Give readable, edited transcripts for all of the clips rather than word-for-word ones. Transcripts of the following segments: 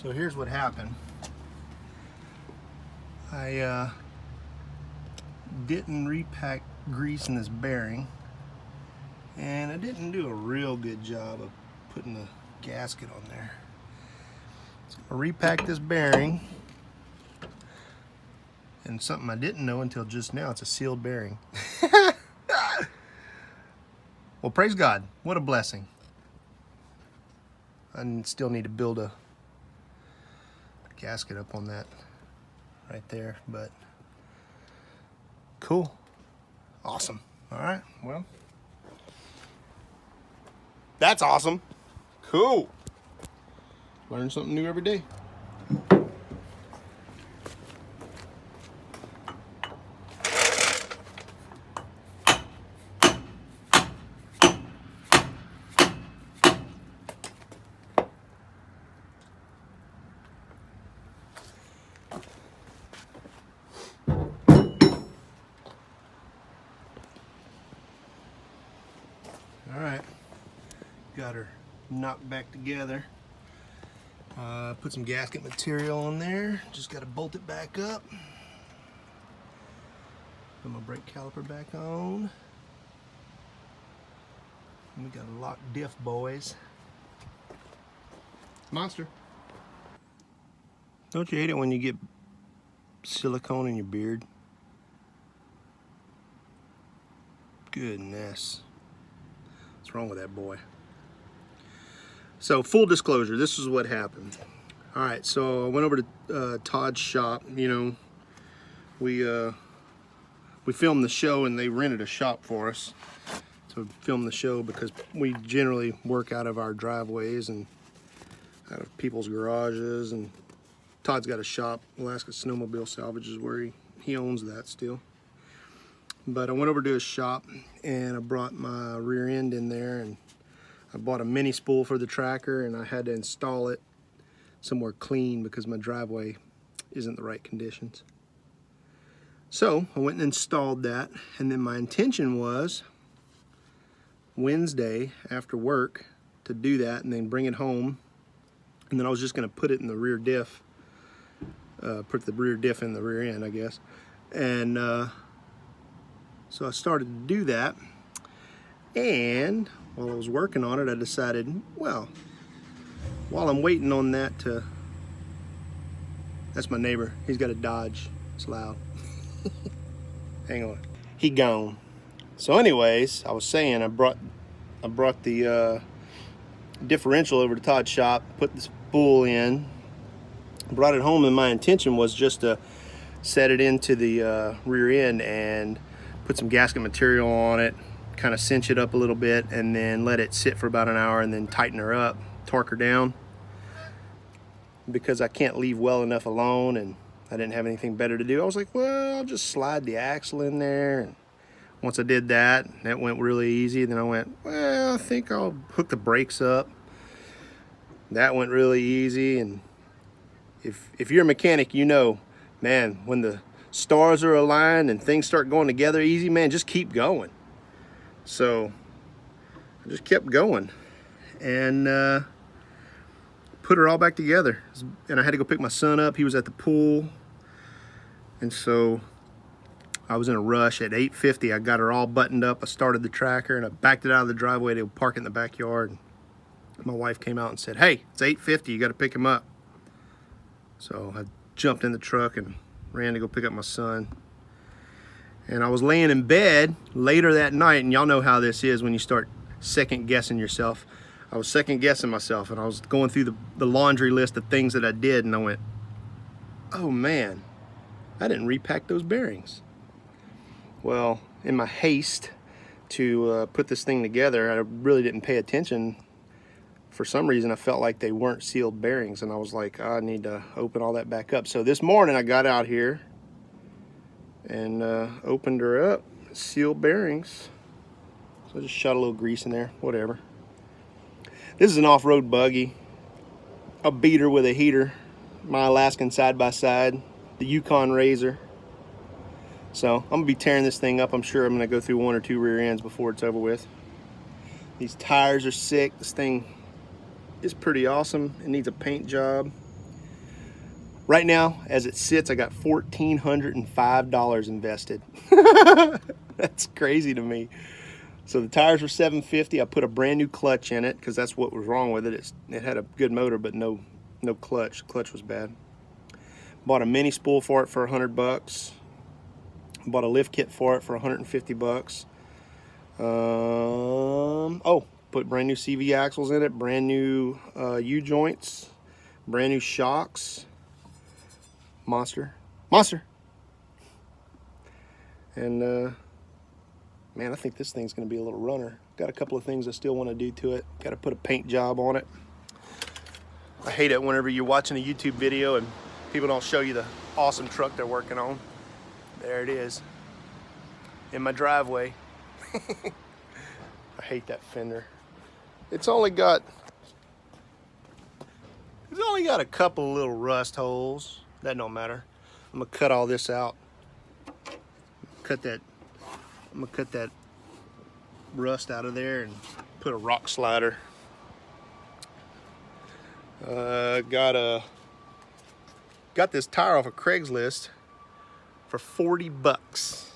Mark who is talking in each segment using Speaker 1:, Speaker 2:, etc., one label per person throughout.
Speaker 1: So here's what happened. I didn't repack grease in this bearing, and I didn't do a real good job of putting the gasket on there. So I repacked this bearing, and something I didn't know until just now, it's a sealed bearing. Well, praise God, what a blessing. I still need to build a gasket up on that right there, but cool, awesome. All right, well, that's awesome, cool. Learn something new every day. All right, got her knocked back together. Put some gasket material on there. Just got to bolt it back up. Put my brake caliper back on. And we got a lock diff, boys. Monster. Don't you hate it when you get silicone in your beard? Goodness. What's wrong with that boy? So, full disclosure, this is what happened. All right, so I went over to Todd's shop. You know, we filmed the show and they rented a shop for us to film the show because we generally work out of our driveways and out of people's garages. And Todd's got a shop, Alaska Snowmobile Salvage is where he owns that still. But I went over to his shop and I brought my rear end in there, and I bought a mini spool for the tracker, and I had to install it somewhere clean because my driveway isn't the right conditions. So I went and installed that, and then my intention was Wednesday after work to do that and then bring it home, and then I was just going to put it in the rear diff, put the rear diff in the rear end, I guess. And so I started to do that, and while I was working on it, I decided, well, while I'm waiting on that to, that's my neighbor. He's got a Dodge. It's loud. Hang on. He gone. So anyways, I was saying I brought the differential over to Todd's shop, put the spool in, brought it home, and my intention was just to set it into the rear end and put some gasket material on it, kind of cinch it up a little bit, and then let it sit for about an hour and then tighten her up, torque her down, because I can't leave well enough alone and I didn't have anything better to do. I was like, well, I'll just slide the axle in there. And once I did that, that went really easy. Then I went, well, I think I'll hook the brakes up. That went really easy. And if you're a mechanic, you know, man, when the stars are aligned and things start going together easy, man, just keep going. So I just kept going and put her all back together. And I had to go pick my son up. He was at the pool, and so I was in a rush. At 8:50 I got her all buttoned up. I started the tracker and I backed it out of the driveway to park it in the backyard. My wife came out and said, hey, it's 8:50, you got to pick him up. So I jumped in the truck and ran to go pick up my son. And I was laying in bed later that night, and y'all know how this is when you start second guessing yourself. I was second guessing myself, and I was going through the laundry list of things that I did, and I went, oh man, I didn't repack those bearings. Well, in my haste to put this thing together, I really didn't pay attention. For some reason, I felt like they weren't sealed bearings, and I was like, I need to open all that back up. So this morning I got out here and opened her up, sealed bearings. So I just shot a little grease in there, whatever. This is an off-road buggy, a beater with a heater, my Alaskan side-by-side, the Yukon Razor. So I'm gonna be tearing this thing up. I'm sure I'm gonna go through one or two rear ends before it's over with. These tires are sick. This thing is pretty awesome. It needs a paint job. Right now, as it sits, I got $1,405 invested. That's crazy to me. So the tires were $750. I put a brand new clutch in it because that's what was wrong with it. It had a good motor, but no clutch. The clutch was bad. Bought a mini spool for it for $100. Bought a lift kit for it for $150. Oh, put brand new CV axles in it, brand new U-joints, brand new shocks. Monster. And man, I think this thing's going to be a little runner. Got a couple of things I still want to do to it. Got to put a paint job on it. I hate it whenever you're watching a YouTube video and people don't show you the awesome truck they're working on. There it is in my driveway. I hate that fender. It's only got a couple little rust holes. That don't matter. I'm gonna cut all this out. I'm gonna cut that rust out of there and put a rock slider. Got this tire off of Craigslist for $40.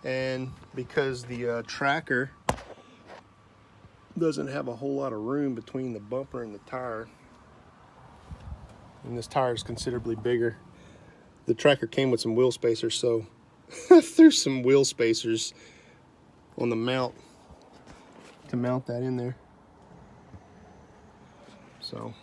Speaker 1: And because the tracker doesn't have a whole lot of room between the bumper and the tire, and this tire is considerably bigger, the tracker came with some wheel spacers, so I threw some wheel spacers on the mount to mount that in there. So